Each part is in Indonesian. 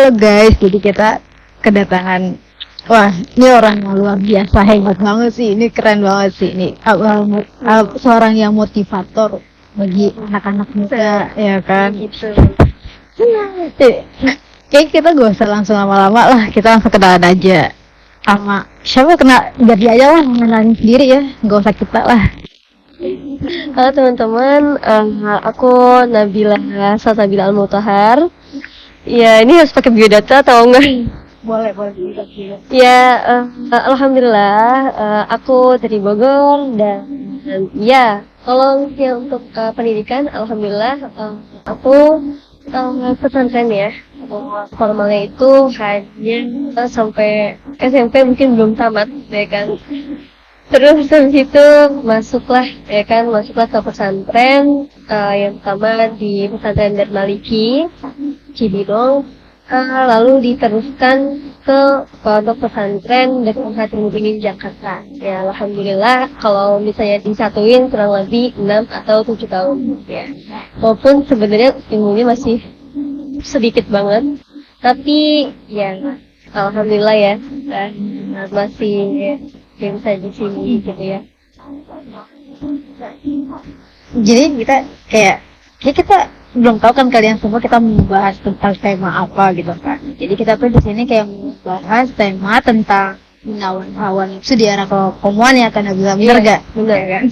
Halo guys, jadi kita kedatangan, wah ini orang yang luar biasa, hebat banget sih, ini keren banget sih, ini seorang yang motivator bagi anak-anak muda, ya kan? Gitu. Kayak kita gak usah langsung lama-lama lah, kita langsung kenalan aja sama siapa, biar dia aja lah mengenalin sendiri ya, gak usah kita lah. Halo teman-teman, aku Nabila Salsabila Al-Mutahar. Ya, ini harus pakai biodata atau enggak? Boleh. Ya, alhamdulillah, aku dari Bogor dan ya, kalau misalnya untuk pendidikan, alhamdulillah, aku pesantren ya. Formalnya itu hanya sampai SMP, mungkin belum tamat, ya kan. Terus habis itu masuklah ke pesantren, yang pertama di pesantren Darmaliki Cibinong, lalu diteruskan ke pondok pesantren Darul Hati Mubinin Jakarta. Ya, alhamdulillah kalau misalnya disatuin kurang lebih 6 atau 7 tahun ya. Walaupun sebenarnya ilmunya masih sedikit banget, tapi ya alhamdulillah ya, masih bisa di sini gitu ya. Jadi kita belum tahu kan, kalian semua kita membahas tentang tema apa gitu kan. Jadi kita tuh di sini kayak membahas tema tentang menawan itu di era kekomuan ya kan, bisa bener gak? Bener kan?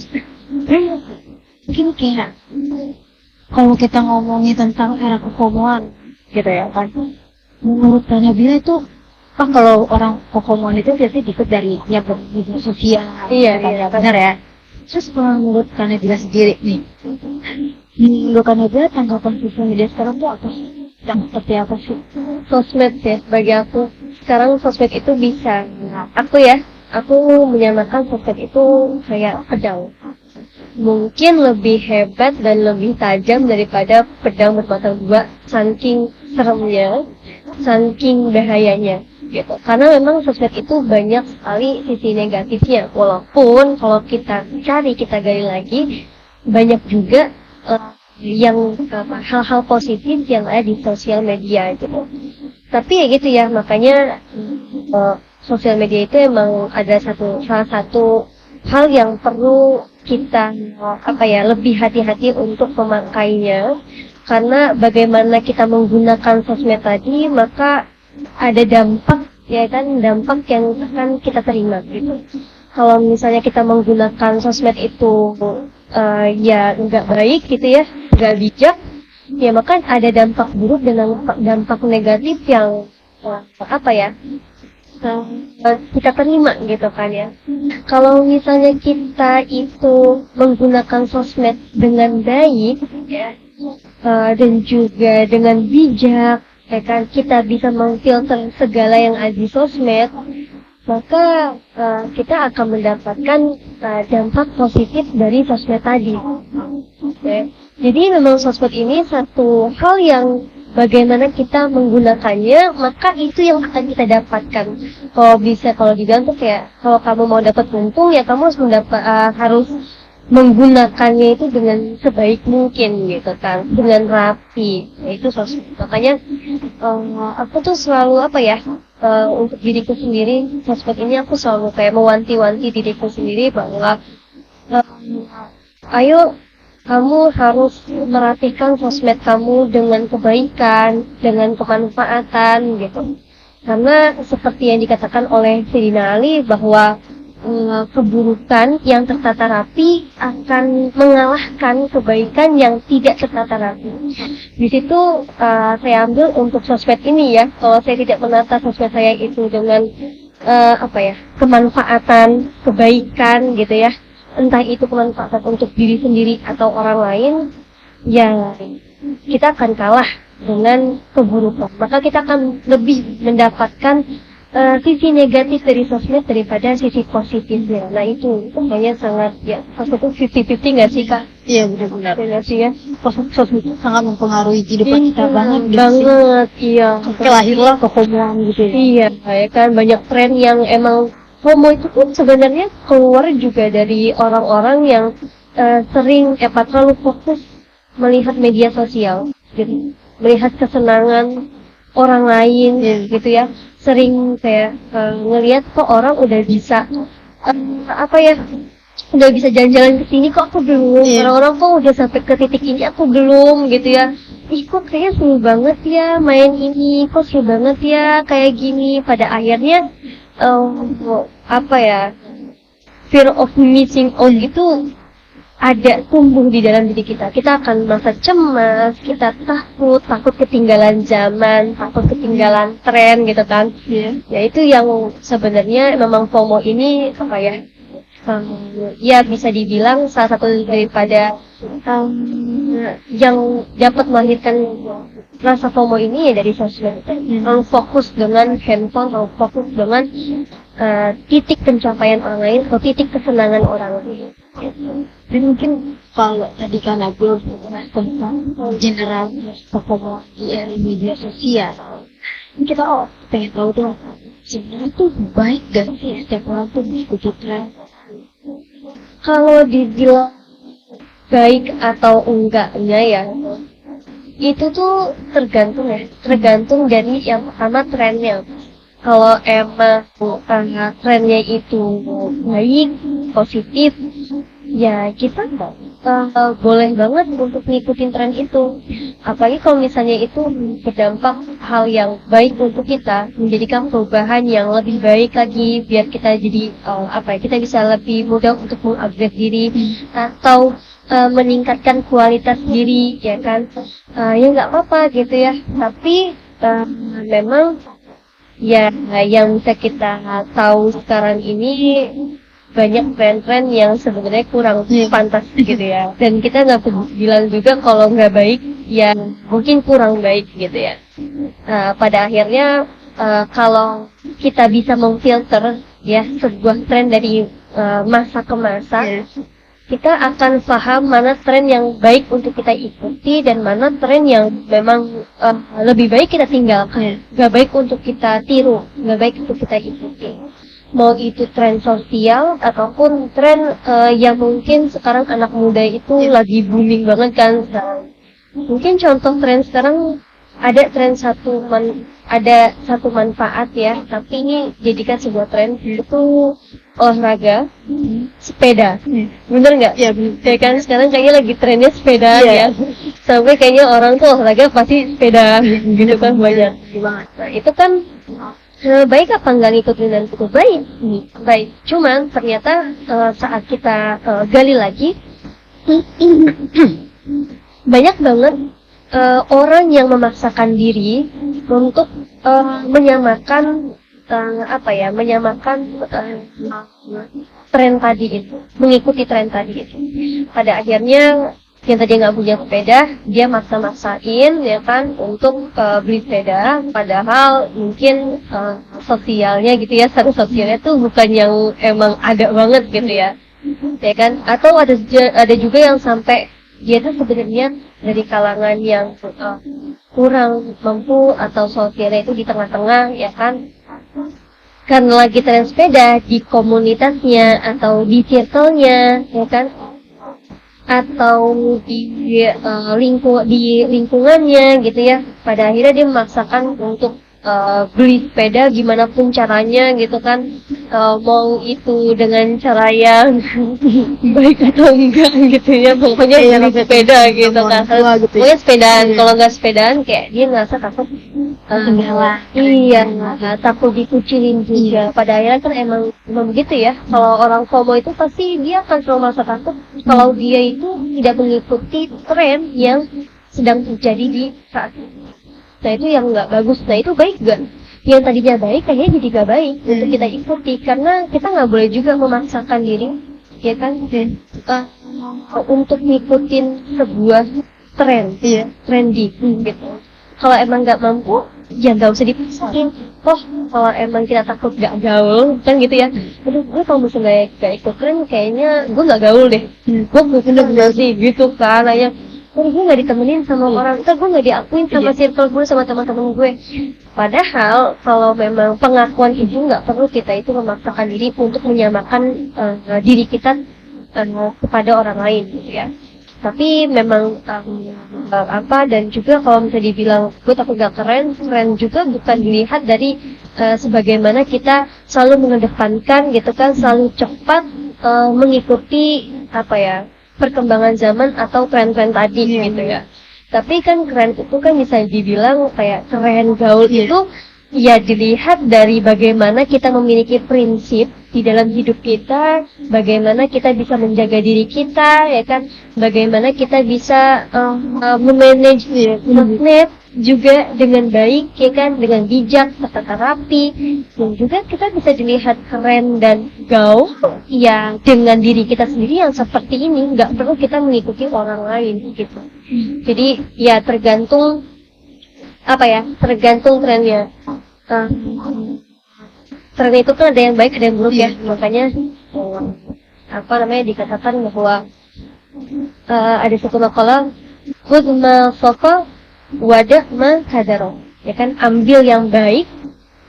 Mungkin kayak kalau kita ngomongin tentang era kekomuan gitu ya kan, menurut Kak Nabila itu kan kalau orang kekomuan itu biasanya ikut dari ya media sosial. Iya, benar ya. Terus kalau menurut Kak Nabila sendiri nih, menurut Kak Nabila tanggapan sosial media sekarang tuh apa sih? Yang seperti apa sih? Sosmed ya, bagi aku sekarang sosmed itu bisa, aku menyamakan sosmed itu kayak pedang, mungkin lebih hebat dan lebih tajam daripada pedang bermata dua, saking seremnya, saking bahayanya gitu. Karena memang sosmed itu banyak sekali sisi negatifnya, walaupun kalau kita gali lagi banyak juga yang hal-hal positif yang ada di sosial media gitu. Tapi ya gitu ya, makanya sosial media itu emang ada salah satu hal yang perlu kita lebih hati-hati untuk memakainya, karena bagaimana kita menggunakan sosmed tadi, maka ada dampak yang akan kita terima gitu. Kalau misalnya kita menggunakan sosmed itu ya nggak baik gitu ya, nggak bijak, ya maka ada dampak buruk dan dampak negatif yang kita terima gitu kan ya. Kalau misalnya kita itu menggunakan sosmed dengan baik ya, dan juga dengan bijak ya kan, kita bisa memfilter segala yang ada di sosmed, maka kita akan mendapatkan dampak positif dari sosmed tadi. Okay. Jadi memang sosmed ini satu hal yang bagaimana kita menggunakannya, maka itu yang akan kita dapatkan. Kalau dibilang tuh kayak, kalau kamu mau dapat untung ya kamu harus menggunakannya itu dengan sebaik mungkin gitu kan, dengan rapi. Itu sosmed. Makanya aku tuh selalu untuk diriku sendiri, sosmed ini aku selalu kayak mewanti-wanti diriku sendiri bahwa ayo kamu harus merapihkan sosmed kamu dengan kebaikan, dengan kemanfaatan gitu. Karena seperti yang dikatakan oleh Sayyidina Ali bahwa keburukan yang tertata rapi akan mengalahkan kebaikan yang tidak tertata rapi. Di situ saya ambil untuk sosmed ini ya. Kalau saya tidak menata sosmed saya itu dengan kemanfaatan, kebaikan gitu ya, entah itu kemanfaatan untuk diri sendiri atau orang lain, ya kita akan kalah dengan keburukan. Maka kita akan lebih mendapatkan sisi negatif dari sosmed daripada sisi positifnya. Nah itu kayaknya sangat ya, sosmed itu 50-50 nggak sih Kak? Iya benar-benar. Nggak sih ya? Sosmed itu sangat mempengaruhi kehidupan kita banget. Iya. Lahirlah kehomoan gitu ya. Iya, ya kan banyak tren yang emang homo itu pun sebenarnya keluar juga dari orang-orang yang sering terlalu fokus melihat media sosial, gitu. Melihat kesenangan orang lain Iya. gitu ya. Sering kayak ngelihat kok orang udah bisa apa ya, udah bisa jalan-jalan ke sini kok aku belum. Iya. Orang-orang kok udah sampai ke titik ini aku belum gitu ya. Ih kok kayaknya seru banget ya main ini, kok seru banget ya kayak gini. Pada akhirnya apa ya, fear of missing out itu ada tumbuh di dalam diri kita. Kita akan merasa cemas, kita takut ketinggalan zaman, takut ketinggalan tren gitu kan. Iya. Ya itu yang sebenarnya memang FOMO ini apa ya? Ya bisa dibilang salah satu daripada yang dapat melahirkan rasa FOMO ini ya dari sosmed. Terlalu fokus dengan handphone, terlalu fokus dengan titik pencapaian orang lain atau titik kesenangan orang lain. Dan mungkin kalau tadi kan aku bahas tentang generasi FOMO di era media sosial, ini kita pengen tahu tuh sebenarnya tuh baik gak sih setiap orang tuh mengikuti tren? Kalau dibilang baik atau enggaknya ya, itu tuh tergantung dari yang pertama trennya. Kalau emang trennya itu baik, positif, ya kita boleh banget untuk ngikutin tren itu. Apalagi kalau misalnya itu berdampak hal yang baik untuk kita, menjadikan perubahan yang lebih baik lagi, biar kita jadi kita bisa lebih mudah untuk mengupgrade diri atau meningkatkan kualitas diri, ya kan? Ya nggak apa-apa gitu ya. Tapi memang ya yang bisa kita tahu sekarang ini banyak tren-tren yang sebenarnya kurang pantas gitu ya. Dan kita nggak bilang juga kalau nggak baik, ya mungkin kurang baik gitu ya. Pada akhirnya kalau kita bisa memfilter ya sebuah tren dari masa ke masa, kita akan paham mana tren yang baik untuk kita ikuti dan mana tren yang memang lebih baik kita tinggalkan, nggak baik untuk kita tiru, nggak baik untuk kita ikuti. Mau itu tren sosial ataupun tren yang mungkin sekarang anak muda itu lagi booming banget kan. Mungkin contoh tren sekarang ada tren ada satu manfaat ya, tapi ini jadikan sebuah tren itu olahraga, sepeda. Bener nggak? Iya, bener. Ya kan sekarang kayaknya lagi trennya sepeda ya. Sampai kayaknya orang tuh olahraga pasti sepeda gitu kan banyak. Nah, itu kan baik apa enggak ngikutin dan itu baik. Cuman ternyata saat kita gali lagi banyak banget orang yang memaksakan diri untuk menyamakan tren tadi itu, mengikuti tren tadi itu. Pada akhirnya yang tadi nggak punya sepeda, dia maksa-maksain ya kan untuk beli sepeda, padahal mungkin sosialnya gitu ya, status sosialnya tuh bukan yang emang ada banget gitu ya kan? Atau ada juga yang sampai dia tuh sebenarnya dari kalangan yang kurang mampu atau sosialnya itu di tengah-tengah ya kan, karena lagi tren sepeda di komunitasnya atau di circle-nya ya kan, atau di lingkungannya gitu ya, pada akhirnya dia memaksakan untuk beli sepeda gimana pun caranya gitu kan, mau itu dengan cara yang baik atau enggak gitu ya, pokoknya beli sepeda gitu kan, pokoknya sepedaan. Kalau nggak sepedaan kayak dia ngerasa takut takut dikucilin juga. Pada akhirnya kan emang begitu ya, kalau orang FOMO itu pasti dia akan selalu merasa takut kalau dia itu tidak mengikuti tren yang sedang terjadi di saat ini. Nah itu yang nggak bagus. Nah itu baik gak? Yang tadinya baik kayaknya jadi gak baik untuk kita ikuti, karena kita nggak boleh juga memaksakan diri ya kan untuk ngikutin sebuah tren trendy gitu. Kalau emang nggak mampu ya nggak usah dipaksain. Kalau emang kita takut gak gaul kan gitu ya, aduh gue kalau misalnya gak ikut tren kayaknya gue nggak gaul deh, gue bener-bener sih gitu kan, gue gak ditemenin sama orang, gue gak diakuin sama circle gue, sama teman-teman gue. Padahal kalau memang pengakuan itu gak perlu kita itu memaksakan diri untuk menyamakan diri kita kepada orang lain gitu ya. Tapi memang apa, dan juga kalau misalnya dibilang good atau gak keren, keren juga bukan dilihat dari sebagaimana kita selalu mengedepankan gitu kan, selalu cepat mengikuti apa ya, perkembangan zaman atau tren-tren tadi gitu ya. Tapi kan keren itu kan bisa dibilang kayak keren gaul itu ya dilihat dari bagaimana kita memiliki prinsip di dalam hidup kita, bagaimana kita bisa menjaga diri kita, ya kan, bagaimana kita bisa memanage sosmed juga dengan baik, ya kan, dengan bijak, tertata rapi, dan juga kita bisa dilihat keren dan gaul ya dengan diri kita sendiri yang seperti ini, nggak perlu kita mengikuti orang lain gitu. Jadi ya tergantung apa ya, tergantung trennya. Tren itu kan ada yang baik ada yang buruk ya, makanya apa namanya dikatakan bahwa ada satu makalah khudh ma safa wada' ma hadara, ya kan, ambil yang baik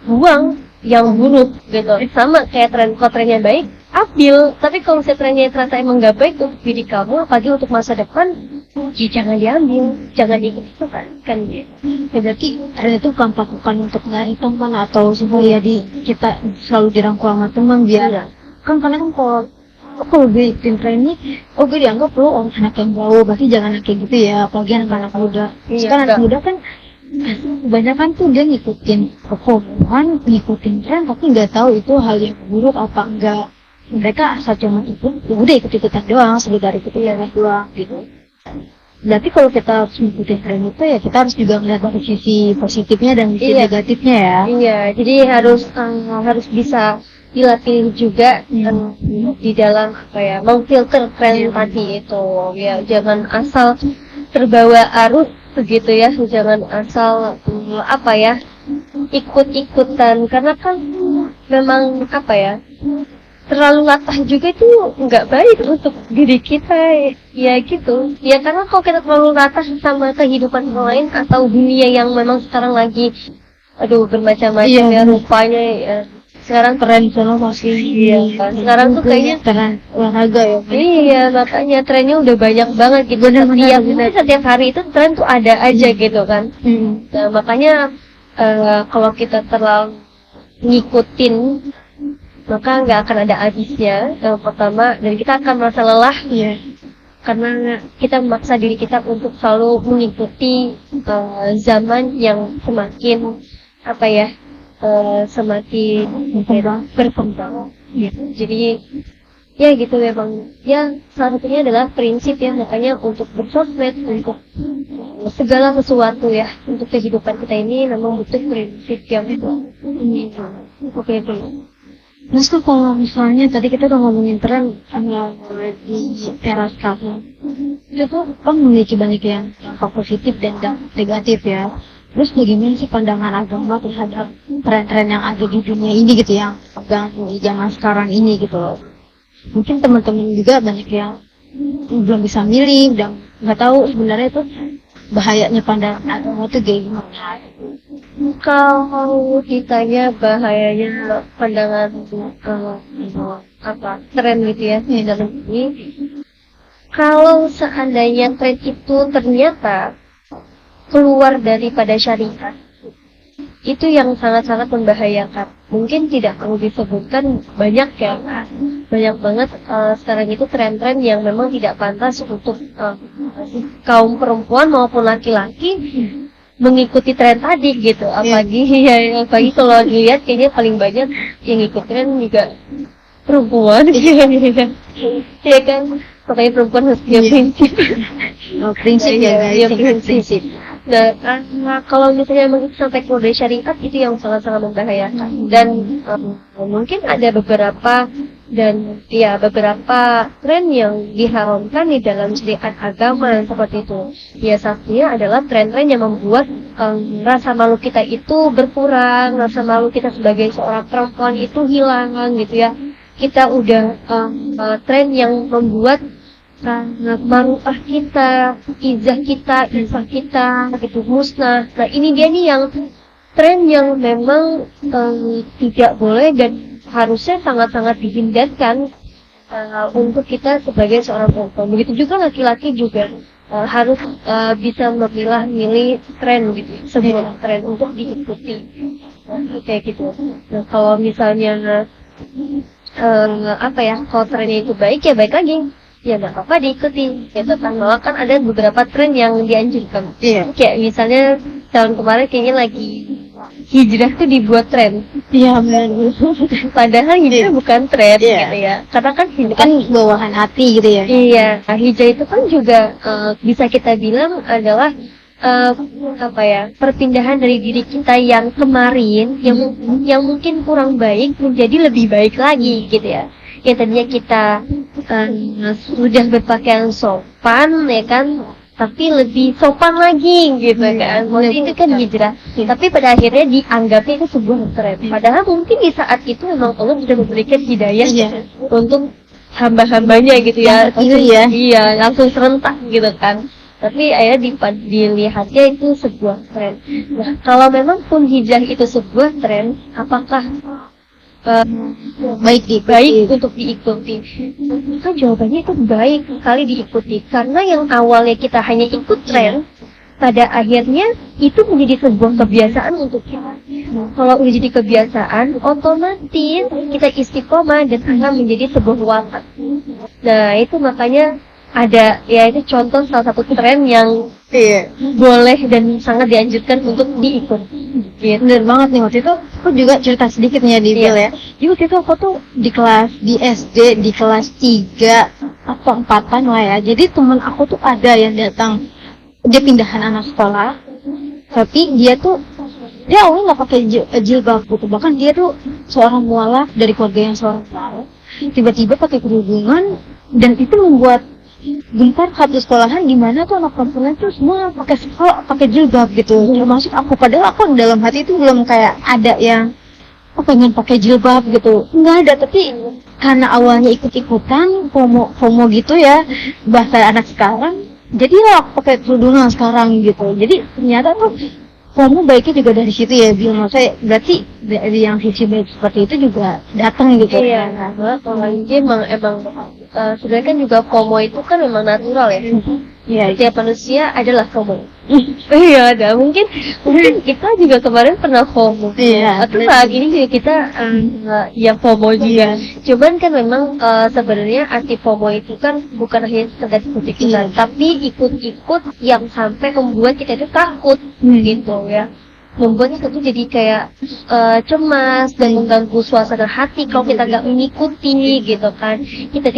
buang yang buruk gitu. Sama kayak tren, kalau trennya baik ambil, tapi kalau misalnya trennya ternyata emang gak baik untuk diri kamu, apalagi untuk masa depan, ya jangan diambil, jangan diikuti kan gitu. Ya berarti tren itu bukan patokan untuk nyari teman atau supaya kita selalu dirangkul sama teman biar kan, karena kan kalau gue ikutin tren ini, gue dianggap lo orang anak yang gaul, berarti jangan kayak gitu ya, apalagi anak-anak muda. Sekarang anak muda kan kebanyakan tuh dia ngikutin performan, ngikutin tren, tapi nggak tahu itu hal yang buruk apa enggak. Mereka asal cuma itu, ya udah ikut-ikutan doang, sekedar ikut-ikutan doang gitu. Berarti kalau kita harus mengikuti tren itu ya kita harus juga melihat dari sisi positifnya dan sisi negatifnya ya. Iya, jadi harus bisa dilatih juga di dalam apa ya, memfilter tren tadi itu ya, jangan asal terbawa arus begitu ya, jangan asal apa ya, ikut-ikutan, karena kan memang apa ya, terlalu latah juga itu nggak baik untuk diri kita ya gitu ya, karena kalau kita terlalu latah sama kehidupan orang lain atau dunia yang memang sekarang lagi bermacam-macam ya rupanya ya. Sekarang tren sono masih sekarang tuh kayaknya tren olahraga ya. Iya, makanya trennya udah banyak banget gitu. Setiap hari itu tren tuh ada aja gitu kan. Nah, makanya kalau kita terlalu ngikutin, maka nggak akan ada habisnya. Yang pertama, dan kita akan merasa lelah karena kita memaksa diri kita untuk selalu mengikuti zaman yang semakin apa ya, semakin berkembang. Jadi ya gitu memang ya, salah satunya adalah prinsip ya, makanya untuk bersosmed, untuk segala sesuatu ya, untuk kehidupan kita ini memang butuh prinsip yang oke. Terus tuh kalau misalnya tadi kita udah ngomongin tren di era sekarang, itu tuh kan memiliki banyak yang positif dan negatif ya. Terus bagaimana sih pandangan agama terhadap tren-tren yang ada di dunia ini gitu, yang pegang di zaman sekarang ini gitu loh. Mungkin teman-teman juga banyak yang belum bisa milih dan nggak tahu sebenarnya itu bahayanya pandangan agama itu kayak gimana. Kalau ditanya bahayanya pandangan tren gitu ya di dalam ini, kalau seandainya tren itu ternyata keluar daripada syariat, itu yang sangat-sangat membahayakan. Mungkin tidak perlu disebutkan, banyak ya, banyak banget sekarang itu tren-tren yang memang tidak pantas untuk kaum perempuan maupun laki-laki mengikuti tren tadi gitu. Apalagi kalau dilihat kayaknya paling banyak yang ikut tren juga perempuan ya kan, makanya perempuan harus punya prinsip. Prinsip ya guys, prinsip. Nah, kalau misalnya memang sampai keluar dari syariat, itu yang sangat-sangat membahayakan. Dan mungkin ada beberapa tren yang diharamkan di dalam syariat agama seperti itu. Ya, satunya adalah tren-tren yang membuat rasa malu kita itu berkurang, rasa malu kita sebagai seorang perempuan itu hilang gitu ya. Kita udah tren yang membuat maruah kita, izah kita gitu musnah. Nah, ini dia nih yang tren yang memang tidak boleh dan harusnya sangat-sangat dihindarkan untuk kita sebagai seorang perempuan. Begitu juga laki-laki juga harus bisa milih tren gitu, sebuah tren untuk diikuti. Kayak gitu. Nah, kalau misalnya kalau trennya itu baik ya baik lagi, ya nggak apa-apa diikuti gitu kan. Malah kan ada beberapa tren yang dianjurkan. Kayak misalnya tahun kemarin kayaknya lagi hijrah tuh dibuat tren. Iya benar. Padahal hijrah bukan tren gitu ya. Karena kan hijrah Kan bawahan hati gitu ya. iya, hijrah itu kan juga bisa kita bilang adalah perpindahan dari diri kita yang kemarin yang mungkin kurang baik menjadi lebih baik lagi gitu ya. Yang tadinya kita sudah berpakaian sopan ya kan, tapi lebih sopan lagi gitu kan. Maksudnya itu kan hijrah. Tapi pada akhirnya dianggapnya itu sebuah tren. Padahal mungkin di saat itu memang Allah sudah memberikan hidayah untuk hamba-hambanya gitu ya. Iya, langsung serentak gitu kan. Tapi akhirnya dilihatnya itu sebuah tren. Nah, kalau memang pun hijrah itu sebuah tren, apakah baik untuk diikuti? Maka jawabannya itu baik sekali diikuti. Karena yang awalnya kita hanya ikut tren, pada akhirnya itu menjadi sebuah kebiasaan untuk kita. Kalau udah jadi kebiasaan, otomatis kita istiqomah dan akan menjadi sebuah watak. Nah, itu makanya ada ya itu contoh salah satu tren yang boleh dan sangat dianjurkan untuk diikuti. Bener banget nih, waktu itu aku juga cerita sedikit nih ya di Bill ya. Jadi waktu itu aku tuh di SD di kelas 3 atau 4-an lah ya. Jadi temen aku tuh ada yang datang, dia pindahan anak sekolah, tapi dia awalnya nggak pakai jilbab gitu. Bahkan dia tuh seorang mualaf dari keluarga yang seorang mualaf, tiba-tiba pakai kerudungan, dan itu membuat gentar satu sekolahan di mana tuh anak perempuan tuh semua pakai jilbab gitu. Termasuk aku, padahal aku dalam hati itu belum kayak ada yang pengen pakai jilbab gitu, nggak ada. Tapi karena awalnya ikut-ikutan FOMO gitu ya, bahasa anak sekarang, jadi ya aku pakai kerudungan sekarang gitu. Jadi ternyata tuh FOMO baiknya juga dari situ ya, Bill. Saya berarti dari yang sisi baik seperti itu juga datang gitu. Iya, kalau emang sebenarnya kan juga FOMO itu kan memang natural ya. Iya, setiap manusia adalah FOMO. Iya, ada. Mungkin kita juga kemarin pernah FOMO. Iya. Atau saat ini juga kita yang FOMO juga. Cuman kan memang sebenarnya arti FOMO itu kan bukan hanya sekedar ikut-ikutan, tapi ikut-ikut yang sampai membuat kita itu takut gitu ya. Membuat kita tuh jadi kayak cemas dan mengganggu suasana hati kalau kita nggak mengikuti gitu kan. Kita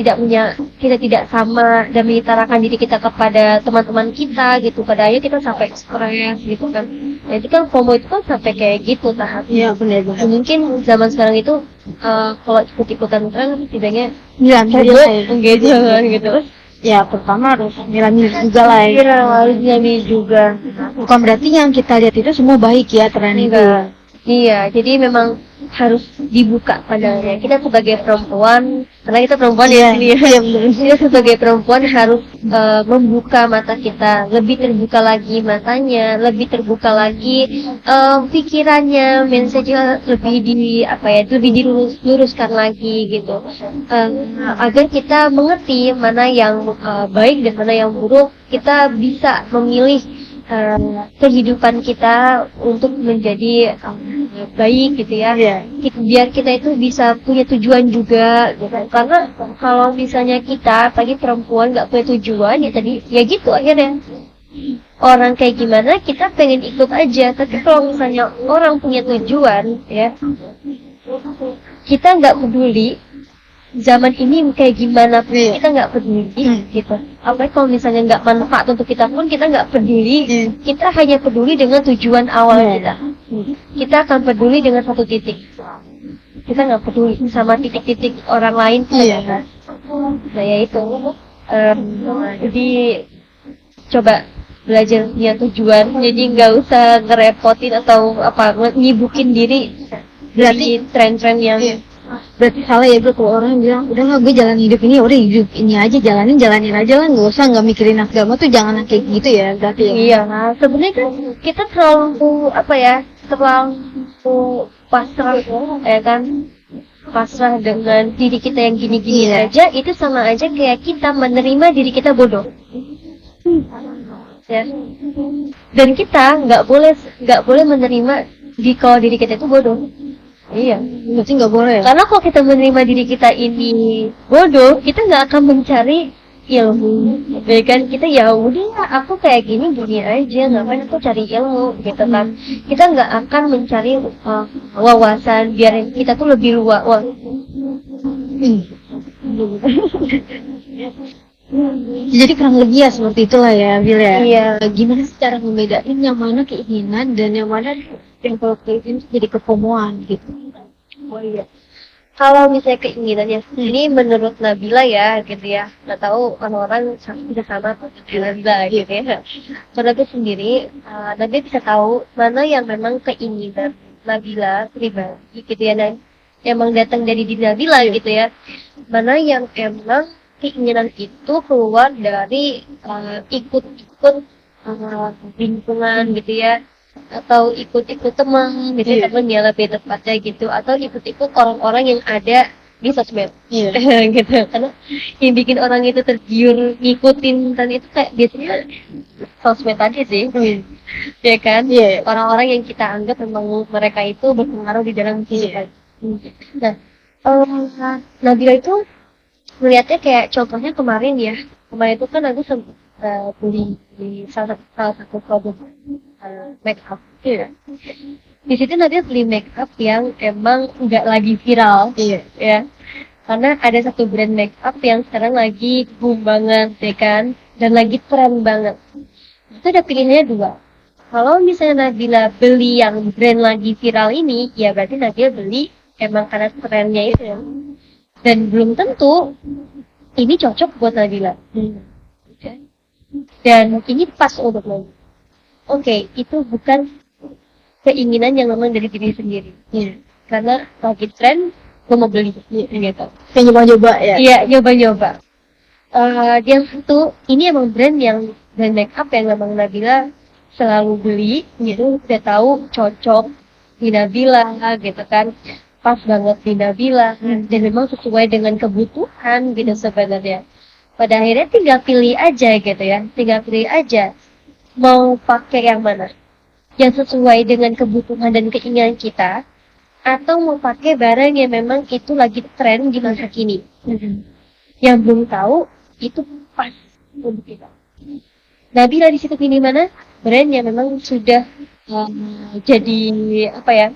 tidak sama dan menyetarakan diri kita kepada teman-teman kita gitu. Pada akhirnya kita sampai stres gitu kan. Nah, itu kan FOMO itu kan sampai kayak gitu tahapnya. Iya benar. Mungkin zaman sekarang itu kalau ikut-ikutan tren setidaknya gitu. Ya pertama harus milah-milih juga lah ya. Harus milih juga. Bukan berarti yang kita lihat itu semua baik ya tren itu. Iya, jadi memang harus dibuka padanya. Kita sebagai perempuan, karena kita perempuan kita sebagai perempuan harus membuka mata kita, lebih terbuka lagi matanya, lebih terbuka lagi pikirannya, mindsetnya lebih diluruskan lagi gitu, agar kita mengerti mana yang baik dan mana yang buruk. Kita bisa memilih kehidupan kita untuk menjadi baik gitu ya. Biar kita itu bisa punya tujuan juga gitu. Karena kalau misalnya kita pagi perempuan nggak punya tujuan ya gitu akhirnya orang kayak gimana kita pengen ikut aja. Tapi kalau misalnya orang punya tujuan ya, kita nggak peduli zaman ini kayak gimana pun kita nggak peduli gitu. Apalagi kalau misalnya nggak manfaat untuk kita pun kita nggak peduli. Kita hanya peduli dengan tujuan awal kita. Kita akan peduli dengan satu titik. Kita nggak peduli sama titik-titik orang lain. Nah ya itu. Jadi coba belajar punya tujuan. Jadi nggak usah ngerepotin atau nyibukin diri dari tren-tren yang berarti salah ya bro kalau orang bilang udah nggak, gue jalan hidup ini aja, jalanin aja lah, nggak mikirin agama tuh, jangan kayak gitu ya berarti ya. Iya, sebenarnya kan kita terlalu terlalu pasrah ya kan, pasrah dengan diri kita yang gini-gini Iya. aja, itu sama aja kayak kita menerima diri kita bodoh. Ya. Dan kita nggak boleh menerima kalau diri kita itu bodoh. Iya. Berarti nggak boleh ya? Karena kalau kita menerima diri kita ini bodoh, kita nggak akan mencari ilmu. Ya kan, kita ya udah aku kayak gini aja, ngapain aku cari ilmu gitu kan. Kita nggak akan mencari wawasan biar kita tuh lebih luas. Jadi kurang lebih ya seperti itulah ya, Bil ya. Iya. Gimana sih cara membedain yang mana keinginan dan yang mana yang kalau keinginan itu jadi kefomoan gitu. Oh iya. Kalau misalnya keinginannya, ini menurut Nabila ya, gitu ya. Nggak tahu orang-orang bisa sama atau tidak gitu ya. Kalau aku sendiri, Nabila bisa tahu mana yang memang keinginan Nabila pribadi, gitu ya. Dan emang datang dari diri Nabila gitu ya. Mana yang emang keinginan itu keluar dari ikut-ikut lingkungan gitu ya, atau ikut-ikut teman gitu ya, teman ya lebih tepatnya gitu, atau ikut-ikut orang-orang yang ada di sosmed. Gitu, karena yang bikin orang itu tergiur ngikutin dan itu kayak biasanya sosmed tadi sih. Ya kan, orang-orang yang kita anggap memang mereka itu berpengaruh di dalam kehidupan. Nah, Nabila itu melihatnya kayak contohnya kemarin itu kan aku sempat beli di salah satu produk make up. Di situ Nadia beli make up yang emang nggak lagi viral, ya. Karena ada satu brand make up yang sekarang lagi boom banget, ya kan, dan lagi tren banget. Itu ada pilihannya dua. Kalau misalnya Nabila beli yang brand lagi viral ini, ya berarti Nabila beli emang karena trennya itu. Dan belum tentu ini cocok buat Nabila. Dan ini pas untuk Nabila. Oke, itu bukan keinginan yang memang dari diri sendiri. Karena lagi tren, gue mau beli. Gitu. Kayak nyoba-nyoba ya? Iya, nyoba-nyoba. Yang satu, ini emang brand make up yang memang Nabila selalu beli, gitu. Udah tahu cocok di Nabila, gitu kan. Pas banget di Nabila, dan memang sesuai dengan kebutuhan gitu sebenarnya. Pada akhirnya tinggal pilih aja gitu ya, mau pakai yang mana, yang sesuai dengan kebutuhan dan keinginan kita, atau mau pakai barang yang memang itu lagi tren di masa kini, yang belum tahu itu pas untuk kita. Nabila di situ pilih mana? Brand yang memang sudah jadi apa ya?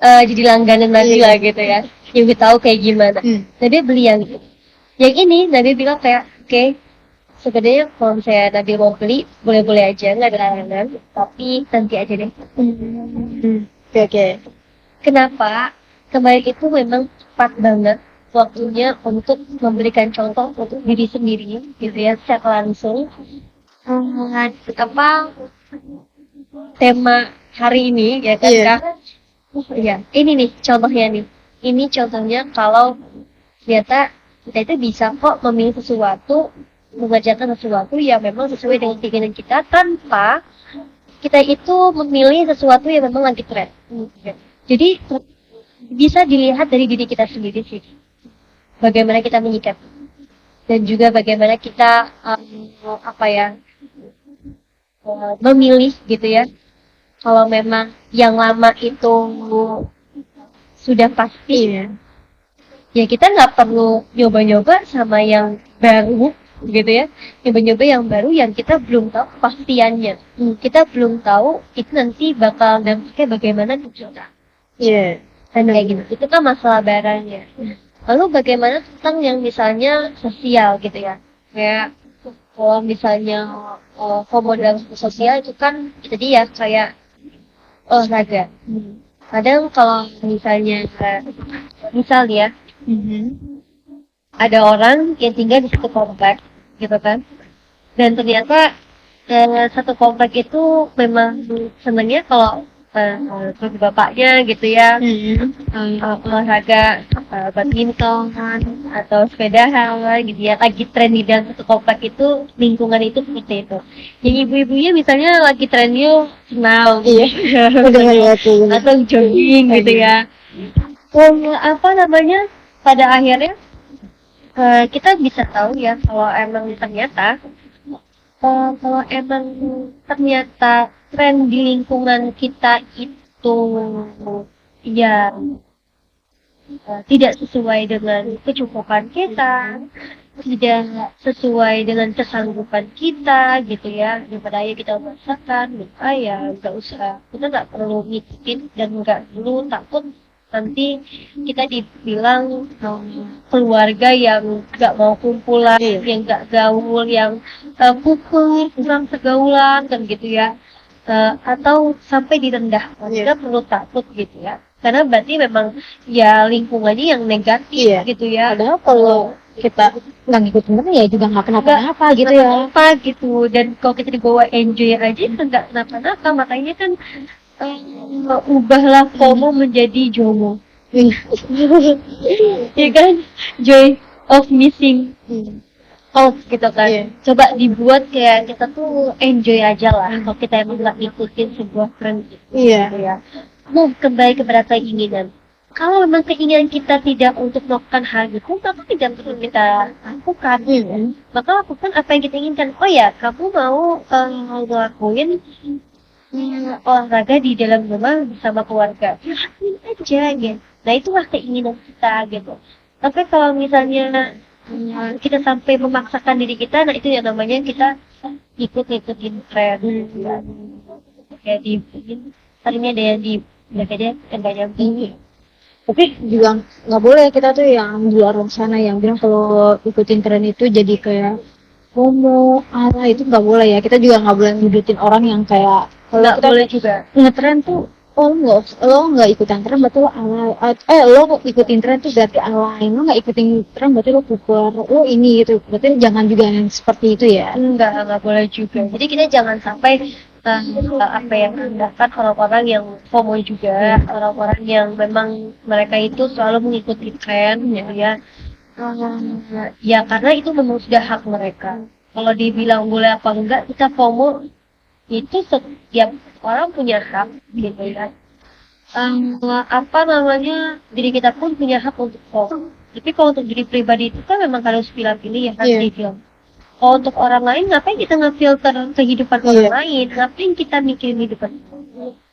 Jadi langganan Nabila gitu ya, yang udah tahu kayak gimana. Nabila beli yang ini. Nabila bilang kayak oke, sebenarnya kalau misalnya Nabila mau beli boleh-boleh aja, nggak ada larangan, tapi nanti aja deh. Oke. Kenapa? Kemarin itu memang tepat banget waktunya untuk memberikan contoh untuk diri sendiri gitu ya, secara langsung. Tema hari ini ya kan, Kak? Ya, ini nih contohnya nih. Ini contohnya kalau ternyata kita itu bisa kok memilih sesuatu, mengerjakan sesuatu yang memang sesuai dengan keinginan kita tanpa kita itu memilih sesuatu yang memang lagi tren. Jadi bisa dilihat dari diri kita sendiri sih. Bagaimana kita menyikapi dan juga bagaimana kita memilih gitu ya. Kalau memang yang lama itu sudah pasti ya kita nggak perlu nyoba-nyoba sama yang baru gitu ya. Nyoba-nyoba yang baru yang kita belum tahu kepastiannya. Kita belum tahu itu nanti bakal dampaknya bagaimana ke kita. Kayak gitu. Itu kan masalah barangnya. Lalu bagaimana tentang yang misalnya sosial gitu ya. Kayak kalau misalnya komodal sosial itu kan jadi ya kayak olahraga. Kadang kalau misalnya misal ya, ada orang yang tinggal di satu komplek gitu kan, dan ternyata satu komplek itu memang senangnya kalau bapaknya gitu ya, olahraga badminton atau sepedahan gitu ya, lagi tren di dalam satu komplek itu, lingkungan itu seperti itu. Yang ibu-ibunya misalnya lagi trennya senam atau jogging gitu ya. apa namanya, pada akhirnya kita bisa tahu ya kalau emang ternyata tren di lingkungan kita itu ya tidak sesuai dengan kecukupan kita, tidak sesuai dengan kesanggupan kita gitu ya, daripada ya kita merasakan ya nggak usah, kita nggak perlu ngikutin dan nggak perlu takut nanti kita dibilang keluarga yang nggak mau kumpulan, yang nggak gaul, yang kukur, kurang pergaulan kan gitu ya. Atau sampai direndahkan, kita perlu takut gitu ya, karena berarti memang ya lingkungannya yang negatif gitu ya. Padahal kalau kita nggak ngikutin temen ya juga nggak kenapa-napa gitu ya. Apa gitu, dan kalau kita dibawa enjoy aja itu nggak kenapa-napa, makanya kan ubahlah FOMO menjadi JOMO. Ya kan, joy of missing out gitu kan. Coba dibuat kayak kita tuh enjoy aja lah kalau kita emang nggak ngikutin sebuah tren gitu ya. Mau kembali kepada keinginan. Kalau memang keinginan kita tidak untuk melakukan hal itu, maka tidak perlu kita lakukan. Maka lakukan apa yang kita inginkan. Oh ya, kamu mau ngelakuin olahraga di dalam rumah bersama keluarga, ya lakuin aja gitu. Nah itulah keinginan kita gitu. Tapi kalau misalnya kita sampai memaksakan diri kita, nah itu yang namanya kita ngikutin tren. Kayak tadinya ada yang di dia nggak nyambung. Tapi juga nggak boleh kita tuh yang di luar sana yang bilang kalau ikutin tren itu jadi kayak FOMO, itu nggak boleh ya. Kita juga nggak boleh ngikutin orang yang kayak kalau Nggak kita boleh juga. ngetren tuh lo nggak ikutin tren berarti lo alay, lo ikutin tren tuh berarti alay, lo nggak ikutin tren berarti lo kuper, lo ini gitu, berarti jangan juga yang seperti itu ya. Nggak boleh juga. Jadi kita jangan sampai apa yang merendahkan orang-orang yang FOMO juga, orang-orang yang memang mereka itu selalu mengikuti tren gitu ya. Ya karena itu memang sudah hak mereka. Kalau dibilang boleh apa enggak, kita FOMO itu setiap orang punya hak gitu ya. Apa namanya, diri kita pun punya hak untuk FOMO. Tapi kalau untuk diri pribadi itu kan memang harus pilih-pilih ya kan dibilang. Kalau untuk orang lain, ngapain kita ngefilter kehidupan orang lain? Ngapain kita mikirin kehidupan?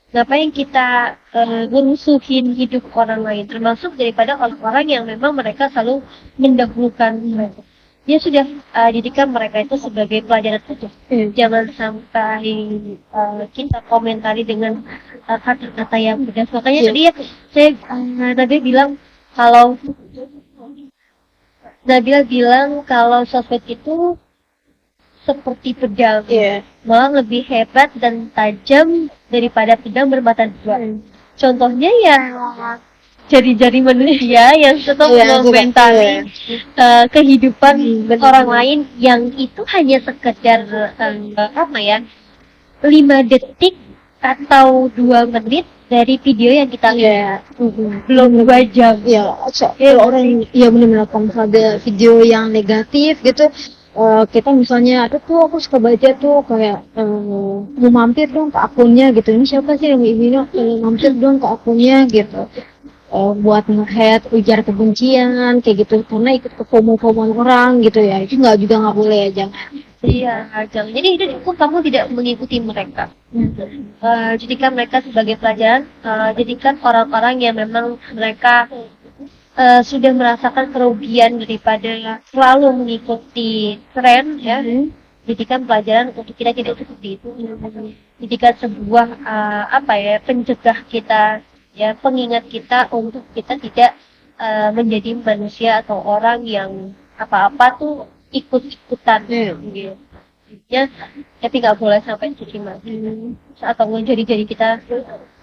Ngapain kita ngerusuhin hidup orang lain? Termasuk daripada orang-orang yang memang mereka selalu mendahulukan mereka. Ya sudah, didikan mereka itu sebagai pelajaran saja. Jangan sampai kita komentari dengan kata-kata yang pedas. Makanya tadi ya, saya Nabil bilang kalau sosmed itu seperti pedang, malah lebih hebat dan tajam daripada pedang bermata dua. Contohnya ya jari-jari manusia yang tetap mengomentari kehidupan orang lain yang itu hanya sekedar 5 detik atau 2 menit dari video yang kita lihat. Belum 2 jam. Kalau orang benar-benar kalau ada video yang negatif gitu, kita misalnya aku suka baca tuh kayak mau mampir dong ke akunnya gitu, ini siapa sih yang ini mampir dong ke akunnya gitu, buat nge-head, ujar kebencian kayak gitu karena ikut ke FOMO-FOMO orang gitu ya. Itu nggak boleh ya, jangan. Jadi itu cukup kamu tidak mengikuti mereka. Jadikan mereka sebagai pelajaran, jadikan orang-orang yang memang mereka sudah merasakan kerugian daripada selalu mengikuti tren ya. Jadikan pelajaran untuk kita tidak seperti itu. Jadikan sebuah pencegah kita ya, pengingat kita untuk kita tidak menjadi manusia atau orang yang apa-apa tuh ikut-ikutan gitu ya. Tapi nggak boleh sampai cuci mati atau menjadi kita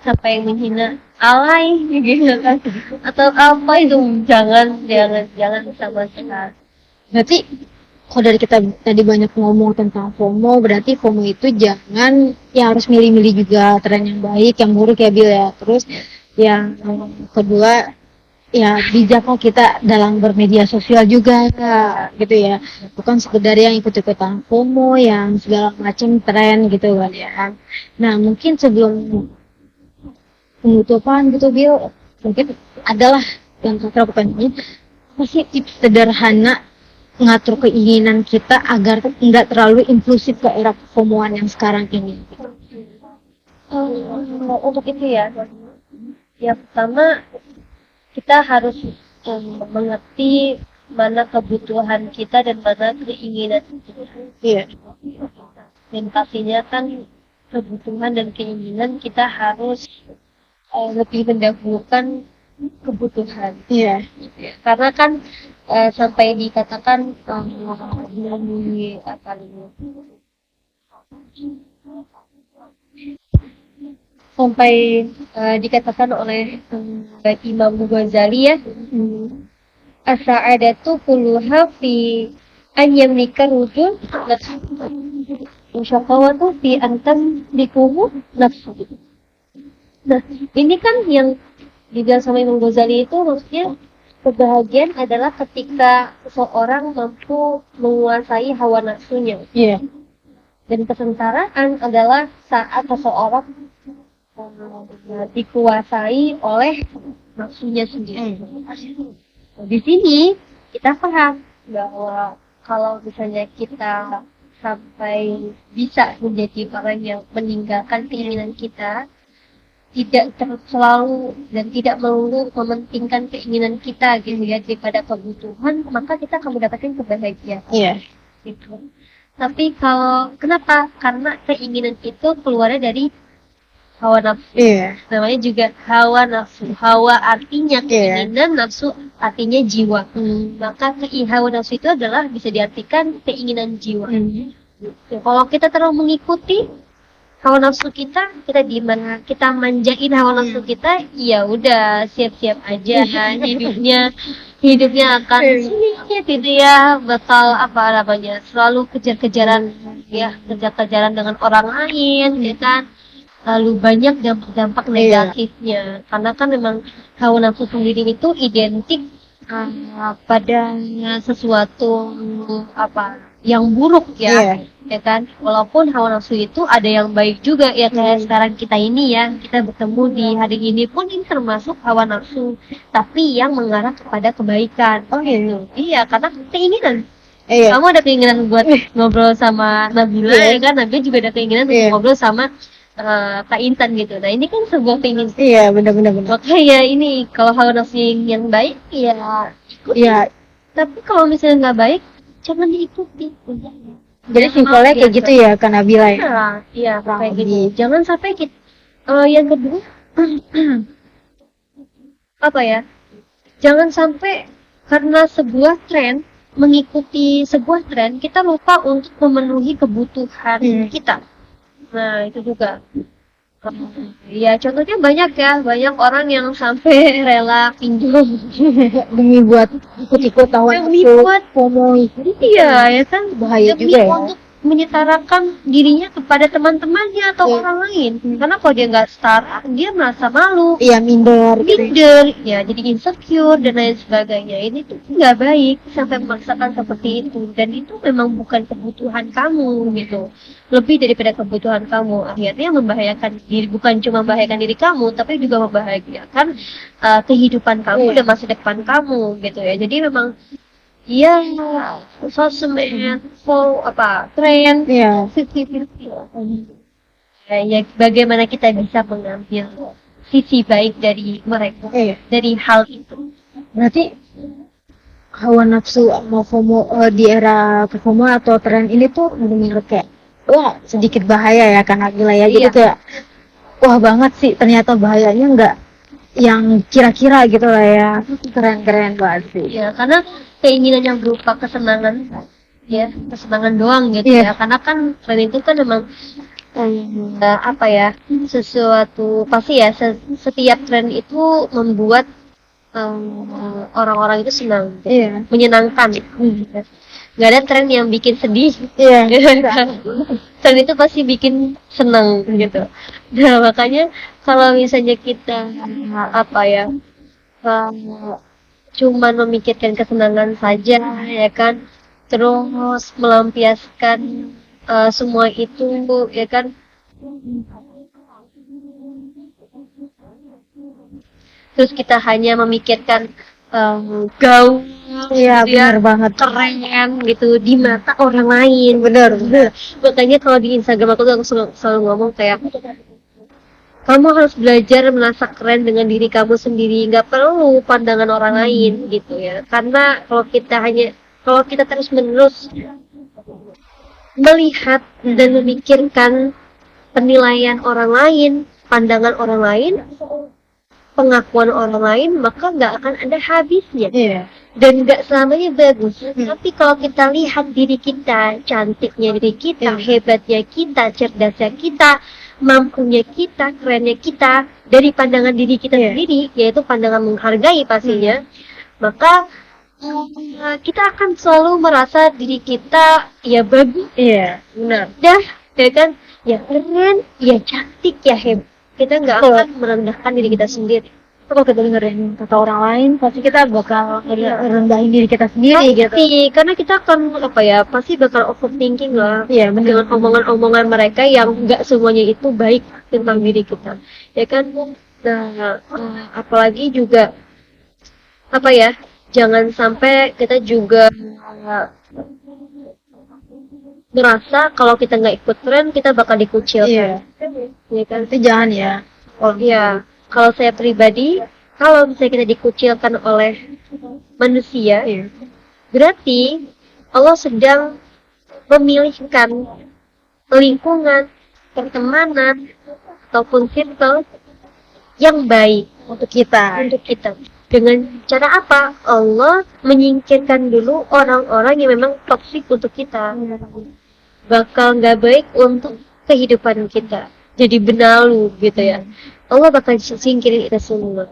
sampai menghina alay gitu kan, atau apa itu jangan sama sekali. Berarti kalau dari kita tadi banyak ngomong tentang FOMO, berarti FOMO itu jangan ya, harus milih-milih juga tren yang baik, yang buruk ya Bil ya. Terus yang kedua ya bijaklah kita dalam bermedia sosial juga gitu ya, bukan sekedar yang ikut-ikutan FOMO yang segala macam tren gitu kan ya. Nah mungkin sebelum penutupan gitu Bil, mungkin adalah yang terlakukan ini masih tips sederhana ngatur keinginan kita agar nggak terlalu impulsif ke era FOMO-an yang sekarang ini. Untuk itu ya, yang pertama kita harus mengerti mana kebutuhan kita dan mana keinginan kita. Iya. Dan pastinya kan kebutuhan dan keinginan kita harus lebih mendahulukan kebutuhan. Iya. Karena kan sampai dikatakan di apa namanya, sampai dikatakan oleh Imam Ghazali ya, as-sa'adatu kulluha fi an yamlika rujul nafsu wa syaqawatu fi an tamlikuhu nafsu. Nah, ini kan yang dibilang sama Imam Ghazali itu maksudnya kebahagiaan adalah ketika seseorang mampu menguasai hawa nafsunya. Iya. Dan kesengsaraan adalah saat seseorang dikuasai oleh nafsunya sendiri. Di sini kita paham bahwa kalau misalnya kita sampai bisa menjadi orang yang meninggalkan keinginan kita, tidak selalu dan tidak melulu mementingkan keinginan kita gitu ya daripada kebutuhan, maka kita akan mendapatkan kebahagiaan. Iya. Gitu. Tapi kalau kenapa? Karena keinginan itu keluarnya dari hawa nafsu. Iya. Namanya juga hawa nafsu. Hawa artinya keinginan, nafsu artinya jiwa. Maka hawa nafsu itu adalah bisa diartikan keinginan jiwa. Kalau kita terlalu mengikuti hawa nafsu kita di mana kita manjain hawa nafsu kita, ya udah siap-siap aja hidupnya akan sulit gitu ya, bakal apa namanya selalu kejar-kejaran dengan orang lain ya kan, lalu banyak dampak negatifnya karena kan memang hawa nafsu sendiri itu identik pada sesuatu yang buruk ya kan, walaupun hawa nafsu itu ada yang baik juga ya, kayak sekarang kita ini ya, kita bertemu di hari ini pun ini termasuk hawa nafsu tapi yang mengarah kepada kebaikan. Gitu. Iya, karena keinginan. Kamu ada keinginan buat ngobrol sama Nabila ya kan, Nabila juga ada keinginan untuk ngobrol sama Kak Intan gitu. Nah ini kan sebuah keinginan. Iya, benar-benar. Makanya ini kalau hawa nafsu yang baik ya ikuti. Iya. Tapi kalau misalnya nggak baik jangan diikuti. Jadi simpelnya kayak gitu ya Kak Nabila ya. Iya kayak gitu. Jangan sampai kita yang kedua apa ya? Jangan sampai karena sebuah tren, mengikuti sebuah tren, kita lupa untuk memenuhi kebutuhan kita. Nah itu juga. Ya contohnya banyak orang yang sampai rela pinjam demi buat ikut-ikut hawa nafsu, FOMO. Iya ya kan, bahaya demi juga ya. untuk menyetarakan dirinya kepada teman-temannya atau orang lain. Karena kalau dia nggak setara, dia merasa malu. Iya, minder, ya jadi insecure dan lain sebagainya. Ini tuh nggak baik sampai memaksakan seperti itu, dan itu memang bukan kebutuhan kamu gitu. Lebih daripada kebutuhan kamu, akhirnya membahayakan diri, bukan cuma membahayakan diri kamu, tapi juga membahayakan kehidupan kamu dan masa depan kamu gitu ya. Jadi memang iya, sosmed, tren, 50-50. Ya, bagaimana kita bisa mengambil sisi baik dari mereka, dari hal itu. Berarti hawa nafsu sama FOMO di era FOMO atau tren ini tuh benar-benar kayak wah sedikit bahaya ya Kak Nabila ya. Jadi kayak wah banget sih, ternyata bahayanya nggak yang kira-kira gitu lah ya. Keren-keren banget sih. Ya, karena keinginan yang berupa kesenangan doang gitu ya. Karena kan tren itu kan memang sesuatu pasti ya, setiap tren itu membuat orang-orang itu senang, menyenangkan. Nggak ada tren yang bikin sedih. Tren itu pasti bikin senang gitu. Nah makanya kalau misalnya kita cuma memikirkan kesenangan saja ya kan, terus melampiaskan semua itu ya kan, terus kita hanya memikirkan gaul, Iya, gitu ya, benar banget. keren gitu di mata orang lain. Benar. Makanya kalau di Instagram aku tuh aku selalu ngomong kayak, kamu harus belajar merasa keren dengan diri kamu sendiri, nggak perlu pandangan orang lain gitu ya. Karena kalau kita terus menerus melihat dan memikirkan penilaian orang lain, pandangan orang lain, pengakuan orang lain, maka nggak akan ada habisnya. Iya. Dan nggak selamanya bagus. Tapi kalau kita lihat diri kita, cantiknya diri kita, hebatnya kita, cerdasnya kita, mampunya kita, kerennya kita, dari pandangan diri kita sendiri, yaitu pandangan menghargai pastinya, maka kita akan selalu merasa diri kita ya bagus, Iya, benar. ya kan, ya keren, ya cantik, ya hebat. Kita nggak akan merendahkan diri kita sendiri. Kalau kita dengerin kata orang lain, pasti kita bakal rendahin diri kita sendiri gitu. Pasti, karena kita akan pasti bakal overthinking lah. Iya, benar. Dengan omongan-omongan mereka yang nggak semuanya itu baik tentang diri kita, ya kan. Nah, apalagi juga jangan sampai kita juga merasa kalau kita nggak ikut tren kita bakal dikucilkan. Ya kan? Itu jangan ya. Iya, kalau saya pribadi, kalau misalnya kita dikucilkan oleh manusia, berarti Allah sedang memilihkan lingkungan, pertemanan, ataupun circle yang baik untuk kita. Dengan cara apa? Allah menyingkirkan dulu orang-orang yang memang toksik untuk kita. Bakal nggak baik untuk kehidupan kita. Jadi benalu gitu ya. Allah bakal singkirin kita semua.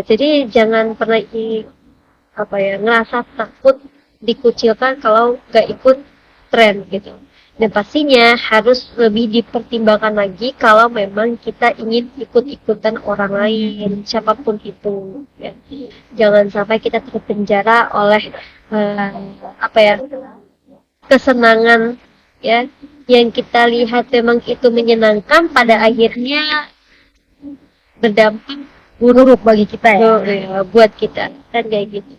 Jadi jangan pernah ngerasa takut dikucilkan kalau nggak ikut tren gitu. Dan pastinya harus lebih dipertimbangkan lagi kalau memang kita ingin ikut-ikutan orang lain, siapapun itu. Ya. Jangan sampai kita terpenjara oleh kesenangan ya yang kita lihat memang itu menyenangkan, pada akhirnya berdampak Buruk bagi kita ya. Buat kita kan kayak gitu,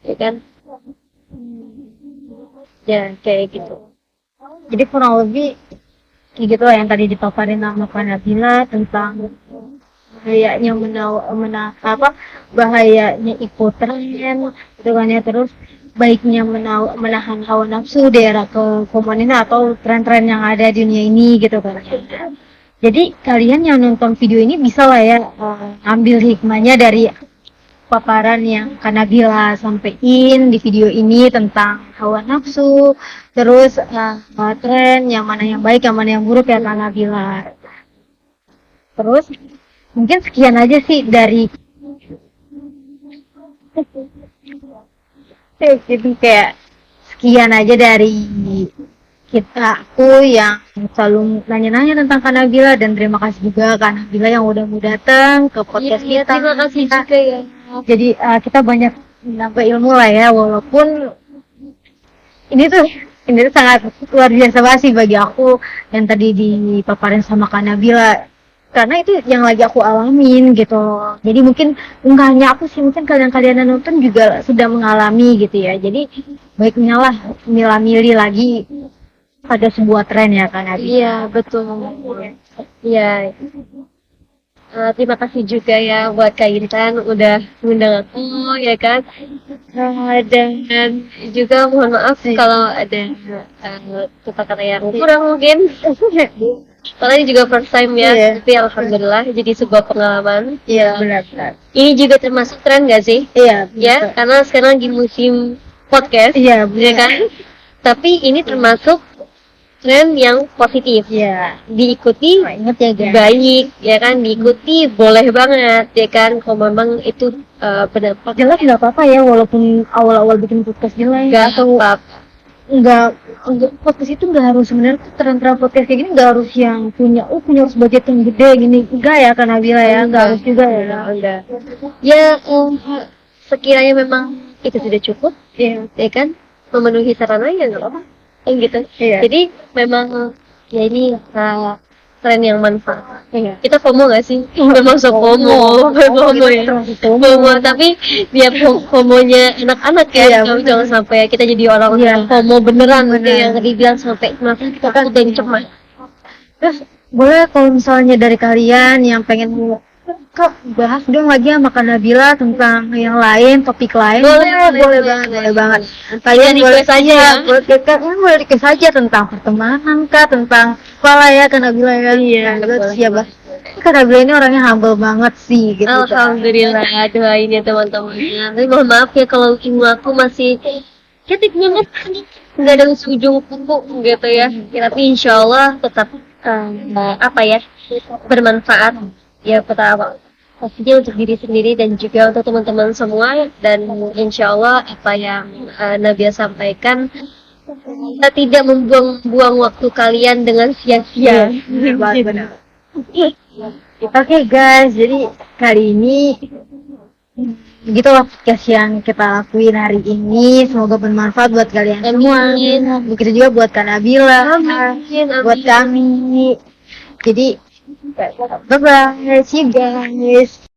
ya kan? Ya kayak gitu. Jadi kurang lebih kayak gitu lah yang tadi dipaparin sama Kak Nabila tentang bahayanya bahayanya ikut tren gitu kan ya, terus baiknya menahan hawa nafsu di era komunis atau tren-tren yang ada di dunia ini gitu kan ya. Jadi kalian yang nonton video ini bisa lah ya ambil hikmahnya dari paparan yang Kak Nabila sampein di video ini tentang hawa nafsu, terus tren yang mana yang baik, yang mana yang buruk ya Kak Nabila. Terus mungkin sekian aja sih dari jadi kayak sekian aja dari aku yang selalu nanya-nanya tentang Kak Nabila, dan terima kasih juga Kak Nabila yang udah mau datang ke podcast kita. Terima kasih juga ya. Jadi kita banyak menambah ilmu lah ya, walaupun ini tuh sangat luar biasa banget sih bagi aku yang tadi dipaparin sama Kak Nabila, karena itu yang lagi aku alamin gitu. Jadi mungkin enggak hanya aku sih, mungkin kalian nonton juga sudah mengalami gitu ya. Jadi baiknya lah milah-milih lagi pada sebuah tren ya Kak Nabila. Iya betul. Iya. Terima kasih juga ya buat Kak Intan udah mengundang aku ya kan. Dan juga mohon maaf kalau ada kata-kata yang kurang mungkin. Soalnya ini juga first time ya, tapi alhamdulillah jadi sebuah pengalaman. Iya benar. Ini juga termasuk tren nggak sih? Iya. Ya, karena sekarang lagi musim podcast. Iya ya kan. Tapi ini termasuk tren yang positif. Iya. Diikuti Ingat ya guys. baik, ya kan, diikuti boleh banget, ya kan, kalau memang itu berdampak. Jelek nggak apa-apa ya, walaupun awal-awal bikin podcast jelek. Nggak apa-apa. Enggak podcast itu nggak harus, sebenarnya tren-tren podcast kayak gini nggak harus yang punya harus budget yang gede gini, enggak ya Kak Nabila ya, nggak harus juga ya. Enggak. Ya sekiranya memang itu sudah cukup, ya kan, memenuhi sarana ya nggak apa-apa. Gitu. Iya. Jadi memang ya ini tren yang manfaat. Iya. Kita FOMO gak sih? Termasuk FOMO ya. FOMO, tapi dia FOMO-nya anak-anak ya. Iya, Kalau bener. jangan sampai kita jadi orang Iya. FOMO beneran gitu Bener. yang dibilang sampai merasa kita udah cemas. Terus boleh kalau misalnya dari kalian yang pengen kok bahas dong lagi sama Kak Nabila tentang yang lain, topik lain. Boleh banget. Kalian boleh request aja ya. boleh request aja tentang pertemanan kah, tentang apa lah ya Kak Nabila ya. Iya, Kak Nabila boleh. siapa? Kak Nabila ini orangnya humble banget sih gitu. Alhamdulillah, doain ya teman-teman. Tapi mohon maaf ya kalau ilmu aku masih ketik banget, nggak ada ujung kuku gitu ya. Tapi insya Allah tetap bermanfaat ya pertama pastinya untuk diri sendiri dan juga untuk teman-teman semua, dan insya Allah apa yang Nadia sampaikan kita tidak membuang-buang waktu kalian dengan sia-sia. Benar. Oke guys, jadi kali ini begitu lah podcast yang kita lakuin hari ini. Semoga bermanfaat buat kalian semua. Amin. Begitu juga buat Kak Nabila, Amin, buat amin. kami. Jadi bye bye, see you guys.